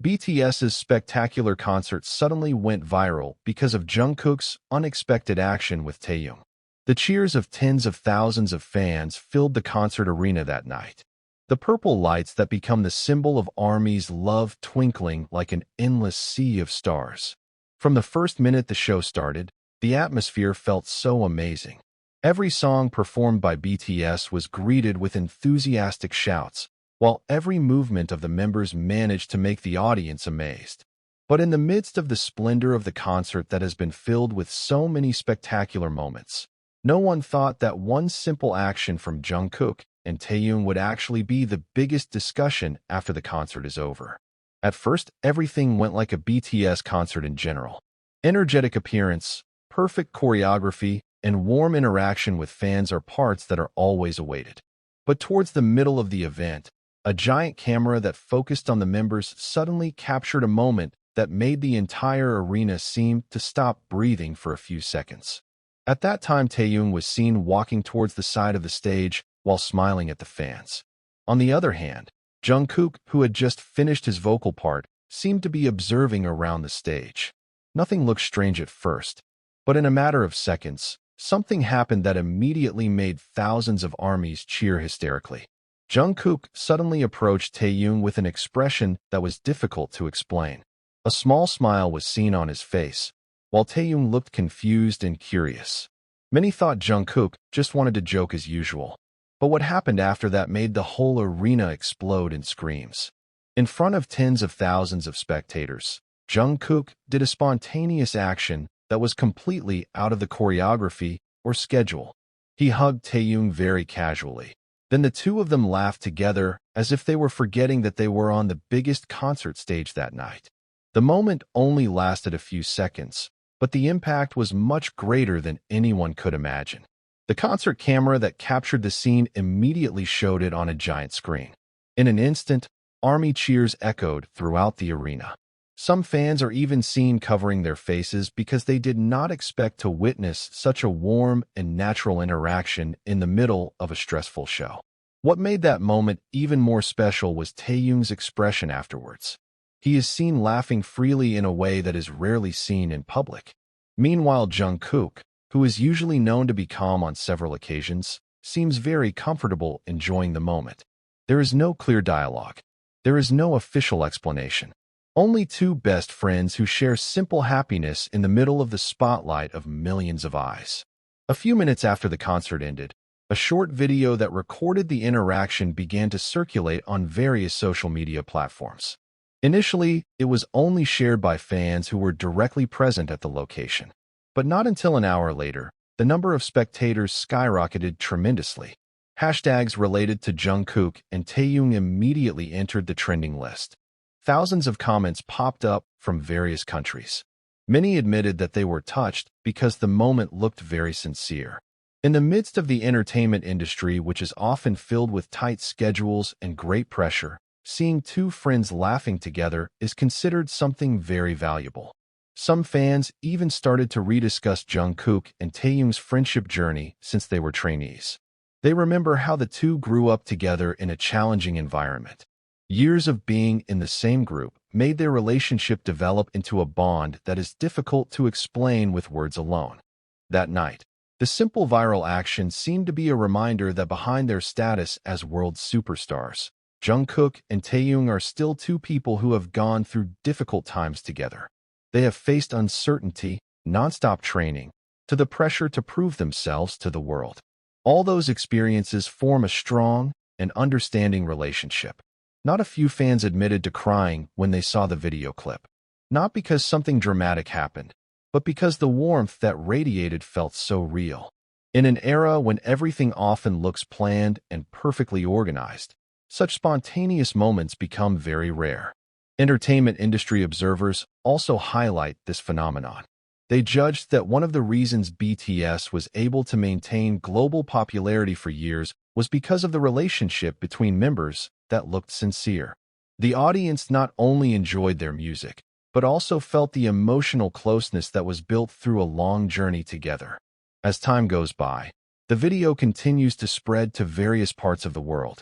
BTS's spectacular concert suddenly went viral because of Jungkook's unexpected action with Taehyung. The cheers of tens of thousands of fans filled the concert arena that night. The purple lights that become the symbol of ARMY's love twinkling like an endless sea of stars. From the first minute the show started, the atmosphere felt so amazing. Every song performed by BTS was greeted with enthusiastic shouts, while every movement of the members managed to make the audience amazed. But in the midst of the splendor of the concert that has been filled with so many spectacular moments, no one thought that one simple action from Jungkook and Taehyung would actually be the biggest discussion after the concert is over. At first, everything went like a BTS concert in general. Energetic appearance, perfect choreography, and warm interaction with fans are parts that are always awaited. But towards the middle of the event, a giant camera that focused on the members suddenly captured a moment that made the entire arena seem to stop breathing for a few seconds. At that time, Taehyung was seen walking towards the side of the stage while smiling at the fans. On the other hand, Jungkook, who had just finished his vocal part, seemed to be observing around the stage. Nothing looked strange at first, but in a matter of seconds, something happened that immediately made thousands of ARMYs cheer hysterically. Jungkook suddenly approached Taehyung with an expression that was difficult to explain. A small smile was seen on his face, while Taehyung looked confused and curious. Many thought Jungkook just wanted to joke as usual, but what happened after that made the whole arena explode in screams. In front of tens of thousands of spectators, Jungkook did a spontaneous action that was completely out of the choreography or schedule. He hugged Taehyung very casually. Then the two of them laughed together as if they were forgetting that they were on the biggest concert stage that night. The moment only lasted a few seconds, but the impact was much greater than anyone could imagine. The concert camera that captured the scene immediately showed it on a giant screen. In an instant, ARMY cheers echoed throughout the arena. Some fans are even seen covering their faces because they did not expect to witness such a warm and natural interaction in the middle of a stressful show. What made that moment even more special was Taehyung's expression afterwards. He is seen laughing freely in a way that is rarely seen in public. Meanwhile, Jungkook, who is usually known to be calm on several occasions, seems very comfortable enjoying the moment. There is no clear dialogue. There is no official explanation. Only two best friends who share simple happiness in the middle of the spotlight of millions of eyes. A few minutes after the concert ended, a short video that recorded the interaction began to circulate on various social media platforms. Initially, it was only shared by fans who were directly present at the location. But not until an hour later, the number of spectators skyrocketed tremendously. Hashtags related to Jungkook and Taehyung immediately entered the trending list. Thousands of comments popped up from various countries. Many admitted that they were touched because the moment looked very sincere. In the midst of the entertainment industry, which is often filled with tight schedules and great pressure, seeing two friends laughing together is considered something very valuable. Some fans even started to rediscuss Jungkook and Taehyung's friendship journey since they were trainees. They remember how the two grew up together in a challenging environment. Years of being in the same group made their relationship develop into a bond that is difficult to explain with words alone. That night, the simple viral action seemed to be a reminder that behind their status as world superstars, Jungkook and Taehyung are still two people who have gone through difficult times together. They have faced uncertainty, nonstop training, to the pressure to prove themselves to the world. All those experiences form a strong and understanding relationship. Not a few fans admitted to crying when they saw the video clip. Not because something dramatic happened, but because the warmth that radiated felt so real. In an era when everything often looks planned and perfectly organized, such spontaneous moments become very rare. Entertainment industry observers also highlight this phenomenon. They judged that one of the reasons BTS was able to maintain global popularity for years was because of the relationship between members that looked sincere. The audience not only enjoyed their music, but also felt the emotional closeness that was built through a long journey together. As time goes by, the video continues to spread to various parts of the world.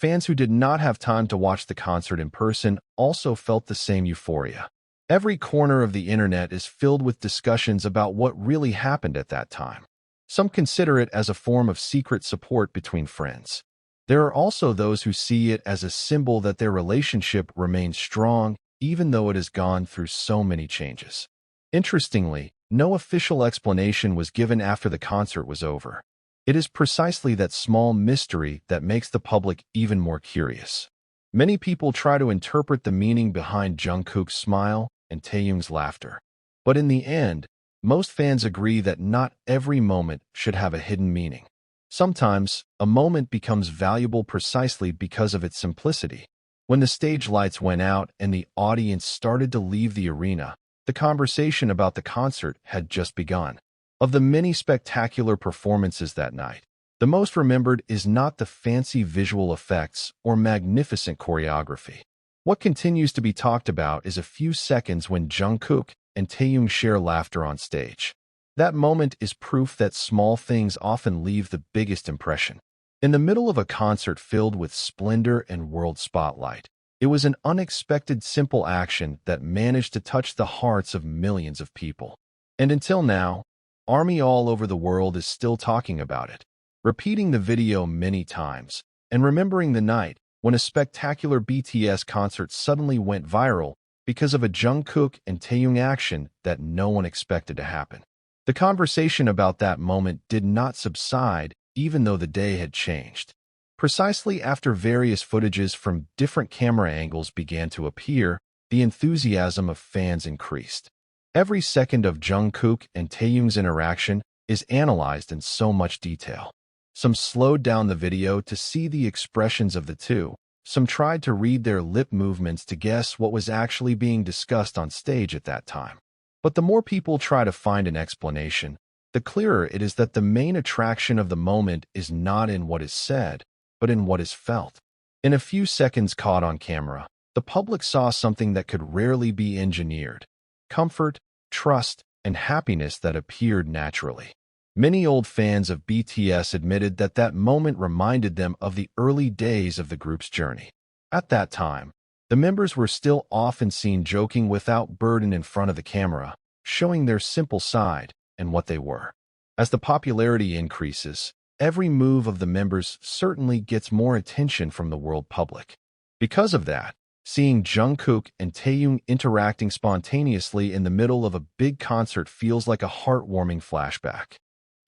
Fans who did not have time to watch the concert in person also felt the same euphoria. Every corner of the internet is filled with discussions about what really happened at that time. Some consider it as a form of secret support between friends. There are also those who see it as a symbol that their relationship remains strong even though it has gone through so many changes. Interestingly, no official explanation was given after the concert was over. It is precisely that small mystery that makes the public even more curious. Many people try to interpret the meaning behind Jungkook's smile and Taehyung's laughter. But in the end, most fans agree that not every moment should have a hidden meaning. Sometimes, a moment becomes valuable precisely because of its simplicity. When the stage lights went out and the audience started to leave the arena, the conversation about the concert had just begun. Of the many spectacular performances that night, the most remembered is not the fancy visual effects or magnificent choreography. What continues to be talked about is a few seconds when Jungkook and Taehyung share laughter on stage. That moment is proof that small things often leave the biggest impression. In the middle of a concert filled with splendor and world spotlight, it was an unexpected simple action that managed to touch the hearts of millions of people. And until now, ARMY all over the world is still talking about it, repeating the video many times, and remembering the night when a spectacular BTS concert suddenly went viral because of a Jungkook and Taehyung action that no one expected to happen. The conversation about that moment did not subside even though the day had changed. Precisely after various footages from different camera angles began to appear, the enthusiasm of fans increased. Every second of Jungkook and Taehyung's interaction is analyzed in so much detail. Some slowed down the video to see the expressions of the two. Some tried to read their lip movements to guess what was actually being discussed on stage at that time. But the more people try to find an explanation, the clearer it is that the main attraction of the moment is not in what is said, but in what is felt. In a few seconds caught on camera, the public saw something that could rarely be engineered: comfort, trust, and happiness that appeared naturally. Many old fans of BTS admitted that that moment reminded them of the early days of the group's journey. At that time, the members were still often seen joking without burden in front of the camera, showing their simple side and what they were. As the popularity increases, every move of the members certainly gets more attention from the world public. Because of that, seeing Jungkook and Taehyung interacting spontaneously in the middle of a big concert feels like a heartwarming flashback.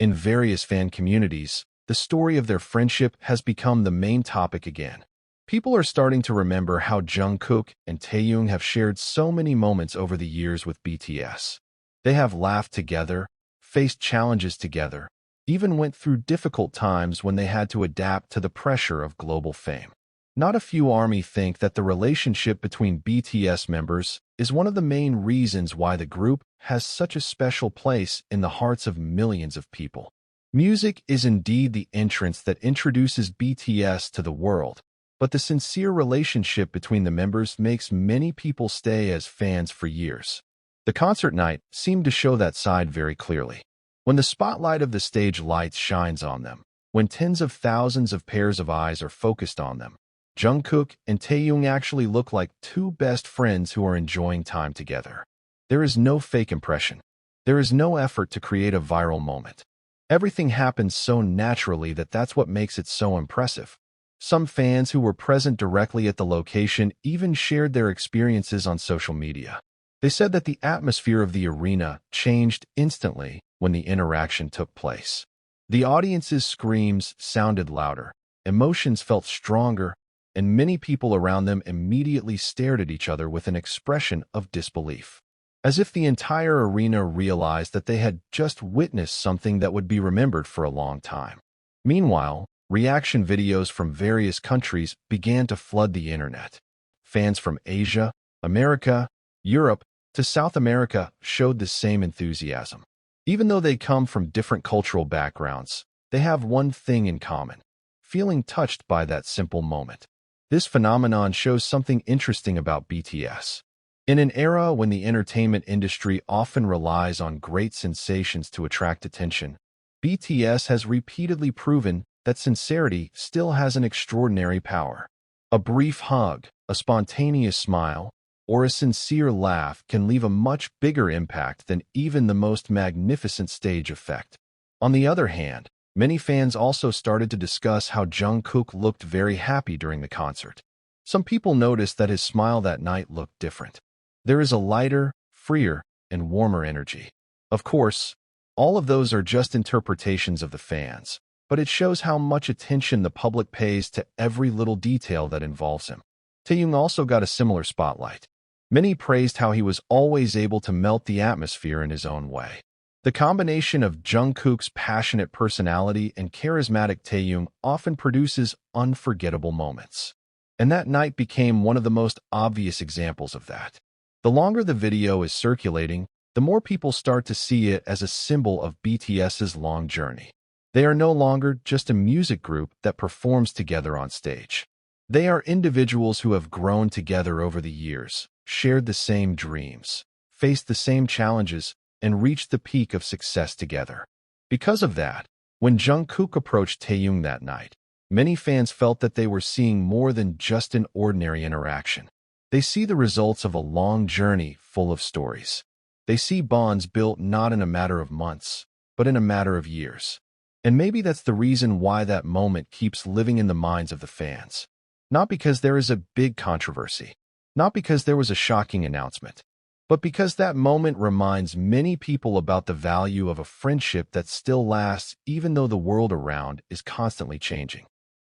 In various fan communities, the story of their friendship has become the main topic again. People are starting to remember how Jungkook and Taehyung have shared so many moments over the years with BTS. They have laughed together, faced challenges together, even went through difficult times when they had to adapt to the pressure of global fame. Not a few ARMY think that the relationship between BTS members is one of the main reasons why the group has such a special place in the hearts of millions of people. Music is indeed the entrance that introduces BTS to the world, but the sincere relationship between the members makes many people stay as fans for years. The concert night seemed to show that side very clearly. When the spotlight of the stage lights shines on them, when tens of thousands of pairs of eyes are focused on them, Jungkook and Taehyung actually look like two best friends who are enjoying time together. There is no fake impression. There is no effort to create a viral moment. Everything happens so naturally that that's what makes it so impressive. Some fans who were present directly at the location even shared their experiences on social media. They said that the atmosphere of the arena changed instantly when the interaction took place. The audience's screams sounded louder, emotions felt stronger, and many people around them immediately stared at each other with an expression of disbelief, as if the entire arena realized that they had just witnessed something that would be remembered for a long time. Meanwhile, reaction videos from various countries began to flood the internet. Fans from Asia, America, Europe, to South America showed the same enthusiasm. Even though they come from different cultural backgrounds, they have one thing in common: feeling touched by that simple moment. This phenomenon shows something interesting about BTS. In an era when the entertainment industry often relies on great sensations to attract attention, BTS has repeatedly proven that sincerity still has an extraordinary power. A brief hug, a spontaneous smile, or a sincere laugh can leave a much bigger impact than even the most magnificent stage effect. On the other hand, many fans also started to discuss how Jungkook looked very happy during the concert. Some people noticed that his smile that night looked different. There is a lighter, freer, and warmer energy. Of course, all of those are just interpretations of the fans, but it shows how much attention the public pays to every little detail that involves him. Taehyung also got a similar spotlight. Many praised how he was always able to melt the atmosphere in his own way. The combination of Jungkook's passionate personality and charismatic Taehyung often produces unforgettable moments. And that night became one of the most obvious examples of that. The longer the video is circulating, the more people start to see it as a symbol of BTS's long journey. They are no longer just a music group that performs together on stage. They are individuals who have grown together over the years, shared the same dreams, faced the same challenges, and reached the peak of success together. Because of that, when Jungkook approached Taehyung that night, many fans felt that they were seeing more than just an ordinary interaction. They see the results of a long journey full of stories. They see bonds built not in a matter of months, but in a matter of years. And maybe that's the reason why that moment keeps living in the minds of the fans. Not because there is a big controversy, not because there was a shocking announcement, but because that moment reminds many people about the value of a friendship that still lasts even though the world around is constantly changing.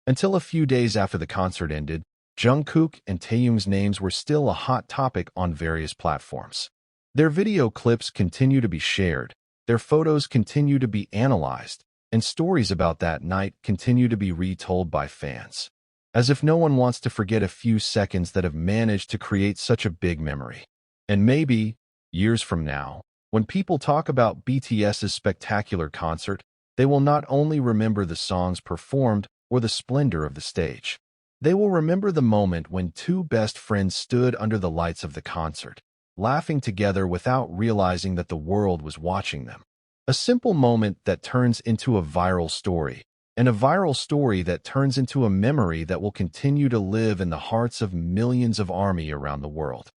Until a few days after the concert ended, Jungkook and Taehyung's names were still a hot topic on various platforms. Their video clips continue to be shared, their photos continue to be analyzed, and stories about that night continue to be retold by fans. As if no one wants to forget a few seconds that have managed to create such a big memory. And maybe, years from now, when people talk about BTS's spectacular concert, they will not only remember the songs performed or the splendor of the stage. They will remember the moment when two best friends stood under the lights of the concert, laughing together without realizing that the world was watching them. A simple moment that turns into a viral story, and a viral story that turns into a memory that will continue to live in the hearts of millions of ARMY around the world.